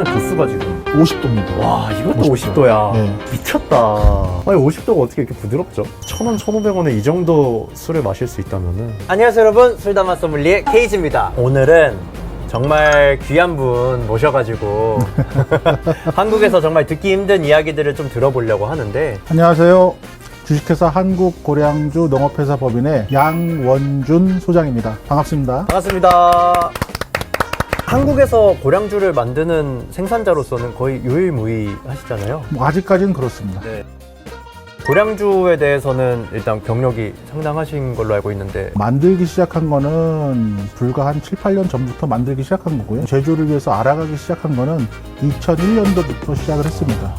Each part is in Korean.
온도는 도수가 지금 50도입니다. 와, 이것도 50도야. 네. 미쳤다. 아니 50도가 어떻게 이렇게 부드럽죠? 1,000원, 1,500원에 이 정도 술을 마실 수 있다면은. 안녕하세요 여러분, 술담화 소믈리에 케이지입니다. 오늘은 정말 귀한 분 모셔가지고 한국에서 정말 듣기 힘든 이야기들을 좀 들어보려고 하는데, 안녕하세요. 주식회사 한국고량주 농업회사 법인의 양원준 소장입니다. 반갑습니다. 반갑습니다. 한국에서 고량주를 만드는 생산자로서는 거의 유일무이하시잖아요. 뭐 아직까지는 그렇습니다. 네. 고량주에 대해서는 일단 경력이 상당하신 걸로 알고 있는데, 만들기 시작한 거는 불과 한 7, 8년 전부터 만들기 시작한 거고요. 제조를 위해서 알아가기 시작한 거는 2001년도부터 시작을 했습니다.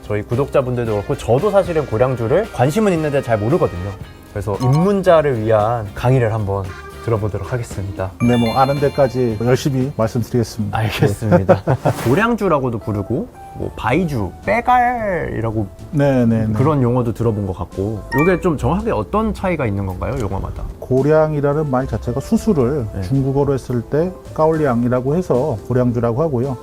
저희 구독자분들도 그렇고 저도 사실은 고량주를 관심은 있는데 잘 모르거든요. 그래서 입문자를 위한 강의를 한번 들어보도록 하겠습니다. 네, 뭐 아는 데까지 열심히 말씀드리겠습니다. 알겠습니다. 고량주라고도 부르고 뭐 바이주, 빼갈이라고 네. 그런 용어도 들어본 것 같고, 이게 좀 정확하게 어떤 차이가 있는 건가요, 용어마다? 고량이라는 말 자체가 수수를 네. 중국어로 했을 때 까올량이라고 해서 고량주라고 하고요.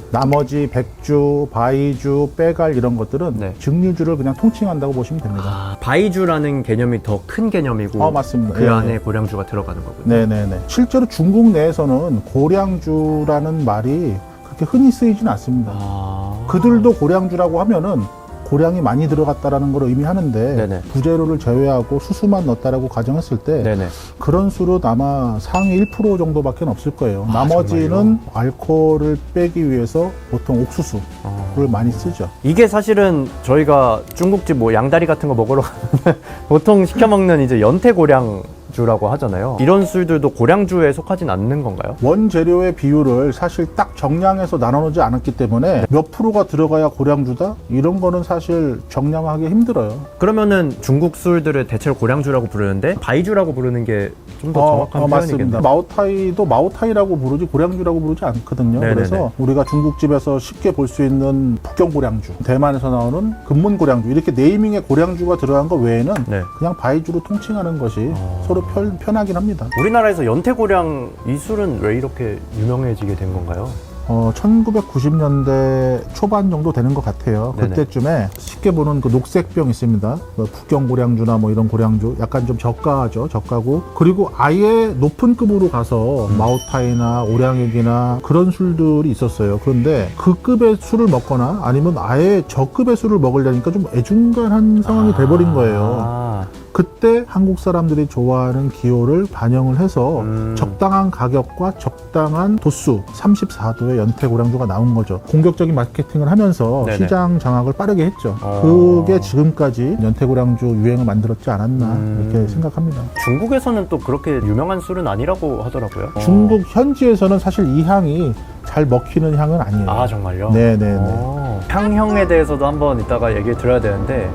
나머지 백주, 바이주, 빼갈 이런 것들은 네. 증류주를 그냥 통칭한다고 보시면 됩니다. 아, 바이주라는 개념이 더 큰 개념이고, 맞습니다. 그 예, 안에 예. 고량주가 들어가는 거군요. 네네네. 실제로 중국 내에서는 고량주라는 말이 그렇게 흔히 쓰이진 않습니다. 아... 그들도 고량주라고 하면은 고량이 많이 들어갔다라는 걸 의미하는데, 네네. 부재료를 제외하고 수수만 넣었다라고 가정했을 때 네네. 그런 술은 아마 상위 1% 정도밖에 없을 거예요. 아, 나머지는 정말요? 알코올을 빼기 위해서 보통 옥수수를 어... 많이 쓰죠. 이게 사실은 저희가 중국집 뭐 양다리 같은 거 먹으러 가면 보통 시켜 먹는 이제 연태고량주라고 하잖아요. 이런 술들도 고량주에 속하진 않는 건가요? 원재료의 비율을 사실 딱 정량해서 나눠놓지 않았기 때문에 몇 프로가 들어가야 고량주다? 이런 거는 사실 정량하기 힘들어요. 그러면은 중국 술들을 대체로 고량주라고 부르는데 바이주라고 부르는 게 좀 더 정확한 맞습니다. 표현이겠네요. 마오타이도 마오타이라고 부르지 고량주라고 부르지 않거든요. 네네네. 그래서 우리가 중국집에서 쉽게 볼 수 있는 북경 고량주, 대만에서 나오는 금문 고량주, 이렇게 네이밍에 고량주가 들어간 거 외에는 네. 그냥 바이주로 통칭하는 것이 서로 편하긴 합니다. 우리나라에서 연태고량 이 술은 왜 이렇게 유명해지게 된 건가요? 1990년대 초반 정도 되는 것 같아요. 네네. 그때쯤에 쉽게 보는 그 녹색병 있습니다. 북경 고량주나 뭐 이런 고량주 약간 좀 저가죠. 저가고, 그리고 아예 높은 급으로 가서 마오타이나 오량액이나 그런 술들이 있었어요. 그런데 그 급의 술을 먹거나 아니면 아예 저급의 술을 먹으려니까 좀 애중간한 상황이 돼버린 거예요. 그때 한국 사람들이 좋아하는 기호를 반영을 해서 적당한 가격과 적당한 도수 34도의 연태고량주가 나온 거죠. 공격적인 마케팅을 하면서 네네. 시장 장악을 빠르게 했죠. 그게 지금까지 연태고량주 유행을 만들었지 않았나 이렇게 생각합니다. 중국에서는 또 그렇게 유명한 술은 아니라고 하더라고요. 중국 현지에서는 사실 이 향이 잘 먹히는 향은 아니에요. 아, 정말요? 네네네. 향형에 대해서도 한번 이따가 얘기를 드려야 되는데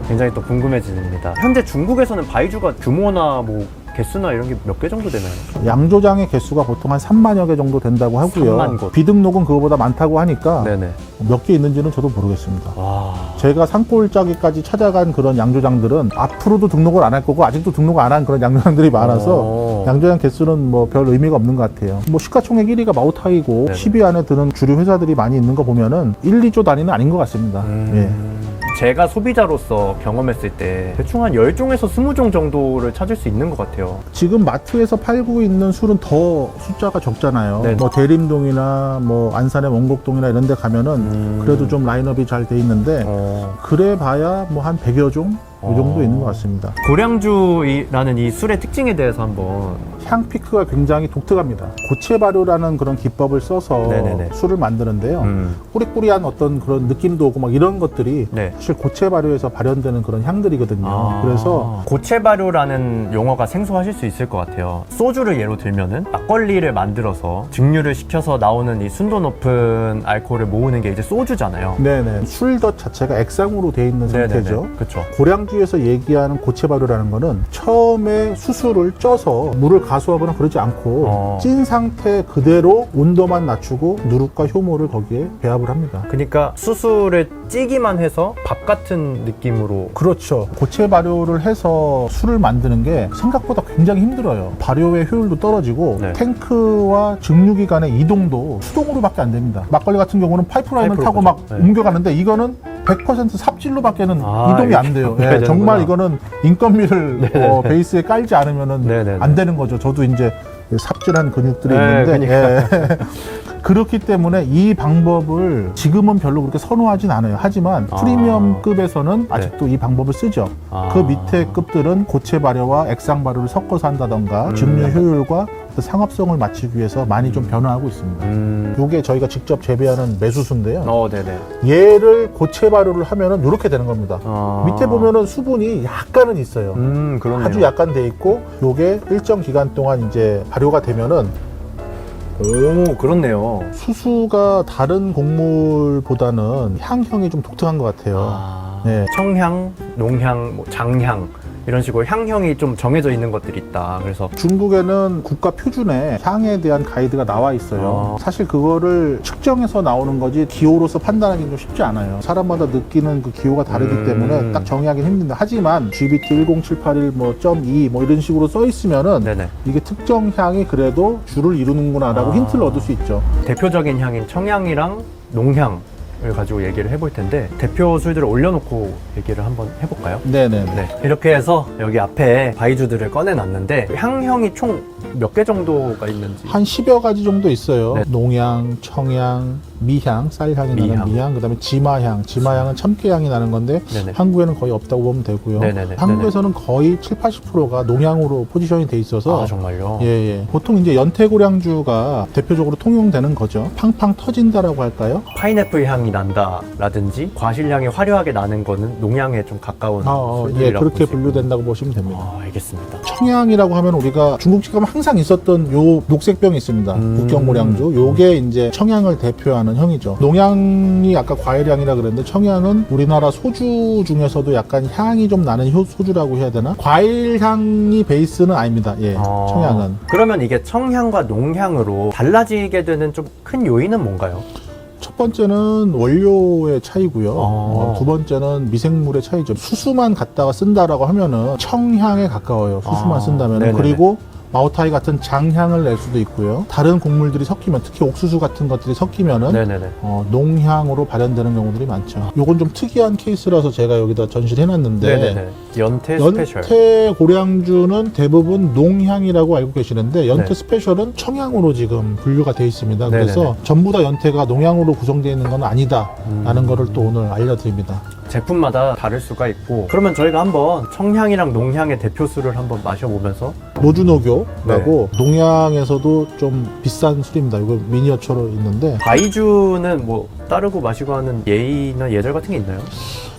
굉장히 또 궁금해집니다. 현재 중국에서는 바이주가 규모나 뭐 개수나 이런 게 몇 개 정도 되나요? 양조장의 개수가 보통 한 3만여 개 정도 된다고 하고요. 3만 곳. 비등록은 그거보다 많다고 하니까 네네. 몇 개 있는지는 저도 모르겠습니다. 와. 제가 산골짜기까지 찾아간 그런 양조장들은 앞으로도 등록을 안 할 거고 아직도 등록 안 한 그런 양조장들이 많아서 양조장 개수는 뭐 별 의미가 없는 것 같아요. 뭐 시가총액 1위가 마오타이고 네네. 10위 안에 드는 주류 회사들이 많이 있는 거 보면은 1, 2조 단위는 아닌 것 같습니다. 예. 제가 소비자로서 경험했을 때 대충 한 10종에서 20종 정도를 찾을 수 있는 것 같아요. 지금 마트에서 팔고 있는 술은 더 숫자가 적잖아요. 네네. 뭐 대림동이나 뭐 안산의 원곡동이나 이런 데 가면은 그래도 좀 라인업이 잘 돼 있는데 그래 봐야 뭐 한 100여 종? 이 정도 있는 것 같습니다. 고량주라는 이 술의 특징에 대해서 한번. 향 피크가 굉장히 독특합니다. 고체 발효라는 그런 기법을 써서 네네네. 술을 만드는데요. 꾸리꾸리한 어떤 그런 느낌도 오고 막 이런 것들이 네. 사실 고체 발효에서 발현되는 그런 향들이거든요. 그래서 고체 발효라는 용어가 생소하실 수 있을 것 같아요. 소주를 예로 들면은 막걸리를 만들어서 증류를 시켜서 나오는 이 순도 높은 알코올을 모으는 게 이제 소주잖아요. 네네. 술덧 자체가 액상으로 돼 있는 상태죠. 그렇죠. 고량주에서 얘기하는 고체 발효라는 거는 처음에 수수를 쪄서 물을 가수하거나 그러지 않고 찐 상태 그대로 온도만 낮추고 누룩과 효모를 거기에 배합을 합니다. 그러니까 수수를 찌기만 해서 밥 같은 느낌으로. 그렇죠. 고체 발효를 해서 술을 만드는 게 생각보다 굉장히 힘들어요. 발효의 효율도 떨어지고 네. 탱크와 증류기 간의 이동도 수동으로밖에 안 됩니다. 막걸리 같은 경우는 파이프라인을 파이프로 타고 가죠. 막 네. 옮겨가는데 이거는 100% 삽질로밖에는 아, 이동이 안 이렇게 돼요. 해야 예, 정말 되는구나. 이거는 인건비를 베이스에 깔지 않으면은 네네네. 안 되는 거죠. 저도 이제 삽질한 근육들이 네, 있는데 예. 그렇기 때문에 이 방법을 지금은 별로 그렇게 선호하진 않아요. 하지만 프리미엄급에서는 아직도 이 방법을 쓰죠. 그 밑에 급들은 고체 발효와 액상 발효를 섞어서 한다던가 증류 효율과 상업성을 맞추기 위해서 많이 좀 변화하고 있습니다. 이게 저희가 직접 재배하는 매수수인데요. 네네. 얘를 고체 발효를 하면은 이렇게 되는 겁니다. 밑에 보면은 수분이 약간은 있어요. 그러네요. 아주 약간 돼 있고 요게 일정 기간 동안 이제 발효가 되면은 오, 그렇네요. 수수가 다른 곡물보다는 향형이 좀 독특한 것 같아요. 네. 청향, 농향, 뭐 장향 이런 식으로 향형이 좀 정해져 있는 것들이 있다. 그래서 중국에는 국가 표준에 향에 대한 가이드가 나와 있어요. 사실 그거를 측정해서 나오는 거지 기호로서 판단하기는 좀 쉽지 않아요. 사람마다 느끼는 그 기호가 다르기 때문에 딱 정의하기는 힘든데 하지만 GBT 10781 뭐 .2 뭐 이런 식으로 써 있으면은 네네. 이게 특정 향이 그래도 주를 이루는구나라고 힌트를 얻을 수 있죠. 대표적인 향인 청향이랑 농향을 가지고 얘기를 해볼 텐데 대표 술들을 올려놓고 얘기를 한번 해볼까요? 네네. 네, 이렇게 해서 여기 앞에 바이주들을 꺼내놨는데 향형이 총 몇 개 정도가 있는지. 한 10여 가지 정도 있어요. 네. 농향, 청향, 미향, 쌀향이 나는 미향. 미향, 그다음에 지마향. 지마향은 참깨향이 나는 건데 네네. 한국에는 거의 없다고 보면 되고요. 네네네. 한국에서는 거의 7, 80%가 농향으로 포지션이 돼 있어서 아, 정말요? 예. 보통 이제 연태고량주가 대표적으로 통용되는 거죠. 팡팡 터진다라고 할까요? 파인애플 향이 난다라든지 과실향이 화려하게 나는 거는 농향에 좀 가까운 예, 술들이라고 그렇게 볼수 있고요. 분류된다고 보시면 됩니다. 알겠습니다. 청향이라고 하면 우리가 중국집 가면 항상 있었던 요 녹색병이 있습니다. 북경고량주. 요게 이제 청향을 대표하는 형이죠. 농향이 아까 과일향이라 그랬는데 청향은 우리나라 소주 중에서도 약간 향이 좀 나는 소주라고 해야 되나? 과일향이 베이스는 아닙니다. 예, 청향은. 그러면 이게 청향과 농향으로 달라지게 되는 좀 큰 요인은 뭔가요? 첫 번째는 원료의 차이고요. 두 번째는 미생물의 차이죠. 수수만 갖다가 쓴다라고 하면은 청향에 가까워요. 수수만 쓴다면. 네네네. 그리고 마오타이 같은 장향을 낼 수도 있고요. 다른 곡물들이 섞이면 특히 옥수수 같은 것들이 섞이면은 네네네. 농향으로 발현되는 경우들이 많죠. 요건 좀 특이한 케이스라서 제가 여기다 전시를 해놨는데 네네네. 연태 스페셜. 연태 고량주는 대부분 농향이라고 알고 계시는데 연태 네. 스페셜은 청향으로 지금 분류가 되어 있습니다. 네네네. 그래서 전부 다 연태가 농향으로 구성되어 있는 건 아니다라는 거를 또 오늘 알려드립니다. 제품마다 다를 수가 있고 그러면 저희가 한번 청향이랑 농향의 대표술을 한번 마셔보면서 노주노교라고 농양에서도 좀 비싼 술입니다. 이거 미니어처로 있는데 바이주는 뭐 따르고 마시고 하는 예의나 예절 같은 게 있나요?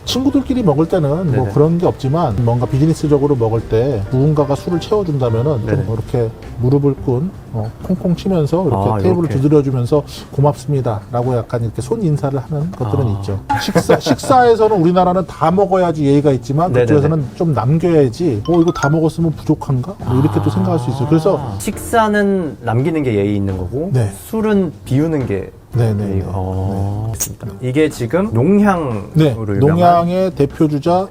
친구들끼리 먹을 때는 뭐 네네. 그런 게 없지만 뭔가 비즈니스적으로 먹을 때 누군가가 술을 채워준다면은 네네. 좀 이렇게 무릎을 꾼 콩콩 치면서 이렇게 아, 테이블을 이렇게. 두드려주면서 고맙습니다라고 약간 이렇게 손 인사를 하는 것들은 아. 있죠. 식사에서는 우리나라는 다 먹어야지 예의가 있지만 네네네. 그쪽에서는 좀 남겨야지. 이거 다 먹었으면 부족한가? 뭐 이렇게 또 생각할 수 있어요. 그래서 식사는 남기는 게 예의 있는 거고 네. 술은 비우는 게 네네. 예의가. 좋습니다. 이게 지금 농향으로 네, 유명한 농양의 대표 주자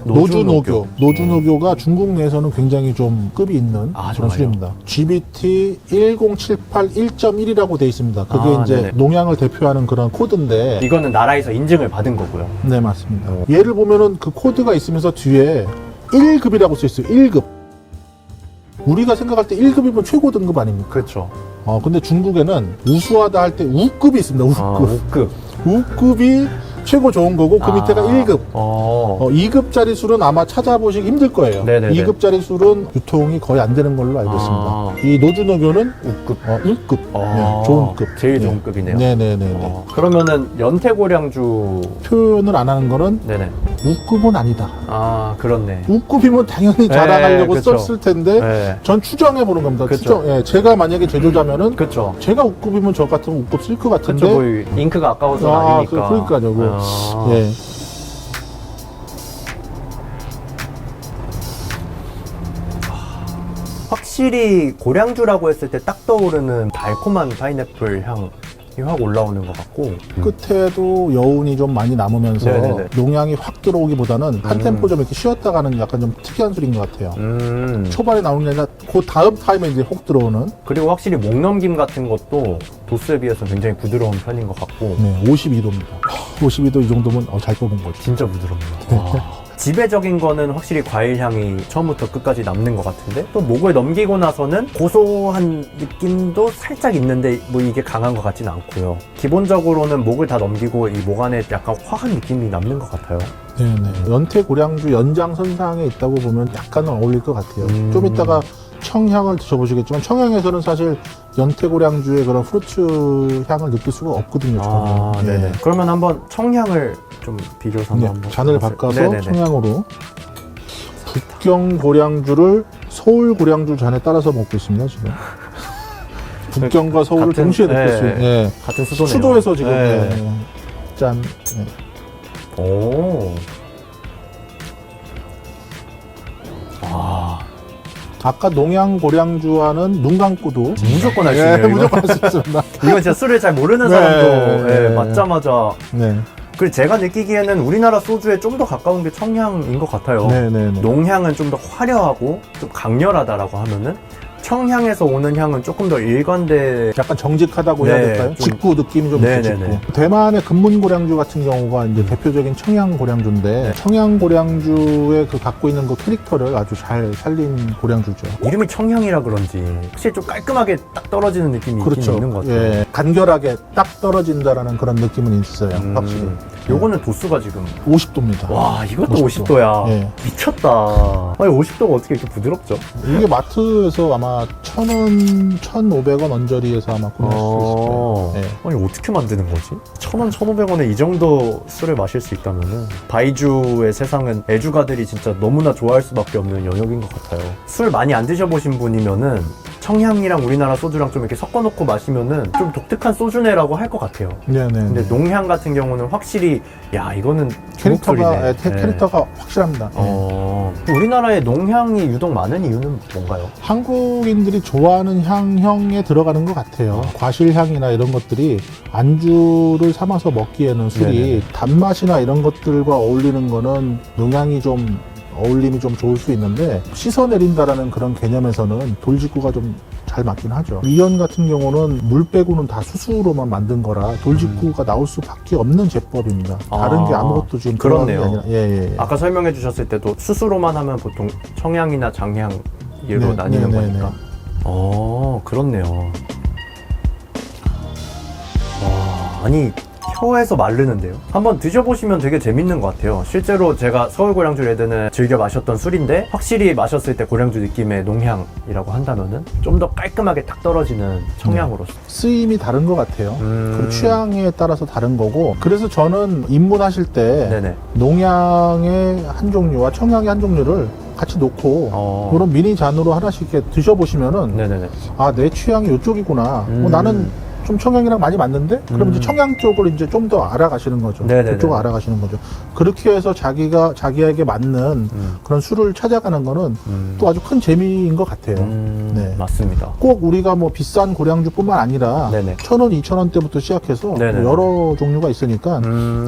노주노교. 노주노교가 중국 내에서는 굉장히 좀 급이 있는 아, 그런 정말요? 술입니다. GBT 1078 1.1이라고 돼 있습니다. 그게 아, 이제 네네. 농양을 대표하는 그런 코드인데, 이거는 나라에서 인증을 받은 거고요. 네 맞습니다. 얘를 보면은 그 코드가 있으면서 뒤에 1급이라고 써 있어요. 1급. 우리가 생각할 때 1급이면 최고 등급 아닙니까? 그렇죠. 근데 중국에는 우수하다 할 때 우급이 있습니다. 우급. 우급. 우급이 최고 좋은 거고 그 밑에가 1급. 2급짜리 술은 아마 찾아보시기 힘들 거예요. 네네네. 2급짜리 술은 유통이 거의 안 되는 걸로 알고 있습니다. 이 노주노교는 우급. 1급. 네, 좋은 급. 제일 네. 좋은 급이네요. 네네네. 그러면은 연태고량주. 표현을 안 하는 거는 네네. 우급은 아니다. 아, 그렇네. 우급이면 당연히 자랑하려고 그쵸. 썼을 텐데 네. 전 추정해 보는 겁니다. 그쵸. 추정. 예, 제가 만약에 제조자면은 그렇죠. 제가 우급이면 저 같은 우급 쓸 것 같은데. 그렇죠. 뭐 잉크가 아까워서 아니니까. 그러니까요. 뭐. 예. 확실히 고량주라고 했을 때 딱 떠오르는 달콤한 파인애플 향 확 올라오는 것 같고 끝에도 여운이 좀 많이 남으면서 네네네. 농양이 확 들어오기보다는 한 템포 좀 이렇게 쉬었다 가는 약간 좀 특이한 술인 것 같아요. 초반에 나오는 게 아니라 그 다음 타임에 이제 혹 들어오는. 그리고 확실히 목 넘김 같은 것도 도수에 비해서 굉장히 부드러운 편인 것 같고 네, 52도입니다. 52도 이 정도면 잘 뽑은 거죠. 진짜 부드럽네요. 지배적인 거는 확실히 과일 향이 처음부터 끝까지 남는 것 같은데 또 목을 넘기고 나서는 고소한 느낌도 살짝 있는데 뭐 이게 강한 것 같진 않고요. 기본적으로는 목을 다 넘기고 이 목 안에 약간 화한 느낌이 남는 것 같아요. 네네. 연태 고량주 연장선상에 있다고 보면 약간은 어울릴 것 같아요. 좀 이따가 청향을 드셔보시겠지만 청향에서는 사실 연태고량주의 그런 프루츠 향을 느낄 수가 없거든요. 아, 저는. 네네. 그러면 한번 청향을 좀 비교해서 네, 한번 잔을 해보세요. 바꿔서 네네네. 청향으로 북경 고량주를 서울 고량주 잔에 따라서 먹고 있습니다 지금. 북경과 서울을 같은- 동시에 느낄 수 있는. 예. 같은 수도네요. 수도에서 지금 네. 짠. 예. 오. 아까 농양 고량주와는 눈 감고도 무조건 할 수 있네요. 예, 무조건 할 수 있습니다. 이건 진짜 술을 잘 모르는 네, 사람도 네. 맞자마자. 네. 그리고 제가 느끼기에는 우리나라 소주에 좀 더 가까운 게 청향인 것 같아요. 네네네. 농향은 좀 더 화려하고 좀 강렬하다라고 하면은 청향에서 오는 향은 조금 더 일관돼. 약간 정직하다고 해야 네, 될까요? 좀- 직구 느낌이 좀 네네네. 있죠. 직구. 대만의 금문고량주 같은 경우가 이제 대표적인 청양고량주인데 네. 청양고량주의 그 갖고 있는 그 캐릭터를 아주 잘 살린 고량주죠. 이름이 청향이라 그런지 확실히 좀 깔끔하게 딱 떨어지는 느낌이 있긴 그렇죠. 있는 것 같아요. 예, 간결하게 딱 떨어진다라는 그런 느낌은 있어요. 확실히. 요거는 도수가 지금 50도입니다. 와 이것도 50도. 50도야. 예. 미쳤다. 아니 50도가 어떻게 이렇게 부드럽죠? 이게 마트에서 아마 1,000원, 1,500원 언저리에서 아마 구매할 수 있을 거예요. 예. 아니 어떻게 만드는 거지? 1,000원, 1,500원에 이 정도 술을 마실 수 있다면은 바이주의 세상은 애주가들이 진짜 너무나 좋아할 수밖에 없는 영역인 것 같아요. 술 많이 안 드셔보신 분이면은 청향이랑 우리나라 소주랑 좀 이렇게 섞어놓고 마시면은 좀 독특한 소주네라고 할 것 같아요. 네네. 근데 농향 같은 경우는 확실히 야 이거는 중국 캐릭터가, 술이네. 예, 캐릭터가 확실합니다. 예. 우리나라에 농향이 유독 많은 이유는 뭔가요? 한국인들이 좋아하는 향형에 들어가는 것 같아요. 과실향이나 이런 것들이 안주를 삼아서 먹기에는 술이 네네. 단맛이나 이런 것들과 어울리는 거는 농향이 좀 어울림이 좀 좋을 수 있는데 씻어내린다라는 그런 개념에서는 돌직구가 좀 잘 맞긴 하죠. 위연 같은 경우는 물 빼고는 다 수수로만 만든 거라 돌직구가 나올 수밖에 없는 제법입니다. 다른 게 아무것도 지금 들어가는 게 그렇네요. 아니라. 예. 아까 설명해 주셨을 때도 수수로만 하면 보통 청향이나 장향으로 네, 나뉘는 네, 네, 거니까. 그렇네요. 와, 아니 혀에서 마르는데요. 한번 드셔보시면 되게 재밌는 것 같아요. 실제로 제가 서울 고량주 레드는 즐겨 마셨던 술인데 확실히 마셨을 때 고량주 느낌의 농향이라고 한다면은 좀 더 깔끔하게 딱 떨어지는 청향으로. 쓰임이 다른 것 같아요. 그리고 취향에 따라서 다른 거고. 그래서 저는 입문하실 때 네네. 농양의 한 종류와 청양의 한 종류를 같이 놓고 그런 미니 잔으로 하나씩 이렇게 드셔보시면은 네네네. 아, 내 취향이 이쪽이구나. 나는 좀 청양이랑 많이 맞는데? 그럼 이제 청양 쪽을 이제 좀 더 알아가시는 거죠. 네네네. 그쪽을 알아가시는 거죠. 그렇게 해서 자기에게 맞는 그런 술을 찾아가는 거는 또 아주 큰 재미인 것 같아요. 네. 맞습니다. 꼭 우리가 뭐 비싼 고량주뿐만 아니라 네네. 1,000원, 2,000원대부터 시작해서 네네. 뭐 여러 종류가 있으니까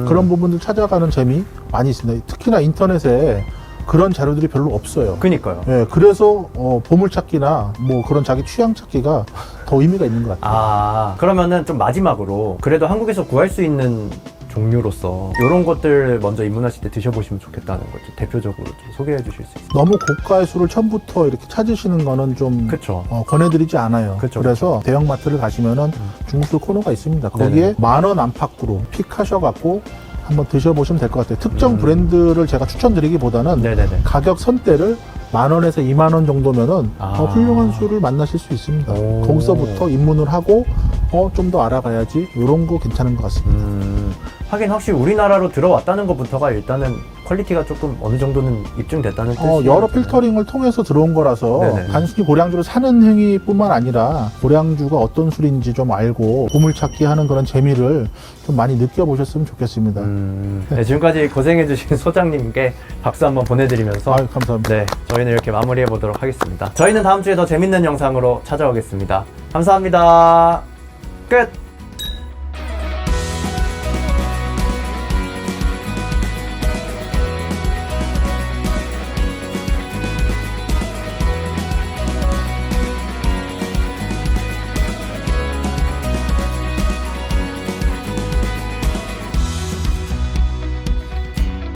그런 부분들 찾아가는 재미 많이 있습니다. 특히나 인터넷에 그런 자료들이 별로 없어요. 그니까요. 예, 그래서 보물찾기나 뭐 그런 자기 취향 찾기가 더 의미가 있는 것 같아요. 그러면은 좀 마지막으로 그래도 한국에서 구할 수 있는 종류로서 이런 것들 먼저 입문하실 때 드셔보시면 좋겠다는 거 좀 대표적으로 좀 소개해 주실 수 있어요? 너무 고가의 술을 처음부터 이렇게 찾으시는 거는 좀 그쵸. 권해드리지 않아요. 그쵸, 그래서 대형마트를 가시면은 중국술 코너가 있습니다. 거기에 10,000원 안팎으로 픽하셔갖고 한번 드셔보시면 될 것 같아요. 특정 브랜드를 제가 추천드리기보다는 네네네. 가격 선대를 10,000원에서 20,000원 정도면은 훌륭한 술을 만나실 수 있습니다. 오. 거기서부터 입문을 하고 좀 더 알아가야지 이런 거 괜찮은 것 같습니다. 하긴 확실히 우리나라로 들어왔다는 것부터가 일단은 퀄리티가 조금 어느 정도는 입증됐다는 뜻이에요. 여러 필터링을 통해서 들어온 거라서 네네. 단순히 고량주를 사는 행위뿐만 아니라 고량주가 어떤 술인지 좀 알고 보물찾기 하는 그런 재미를 좀 많이 느껴보셨으면 좋겠습니다. 네, 지금까지 고생해주신 소장님께 박수 한번 보내드리면서 아유, 감사합니다. 네, 저희는 이렇게 마무리해 보도록 하겠습니다. 저희는 다음 주에 더 재밌는 영상으로 찾아오겠습니다. 감사합니다. 끝!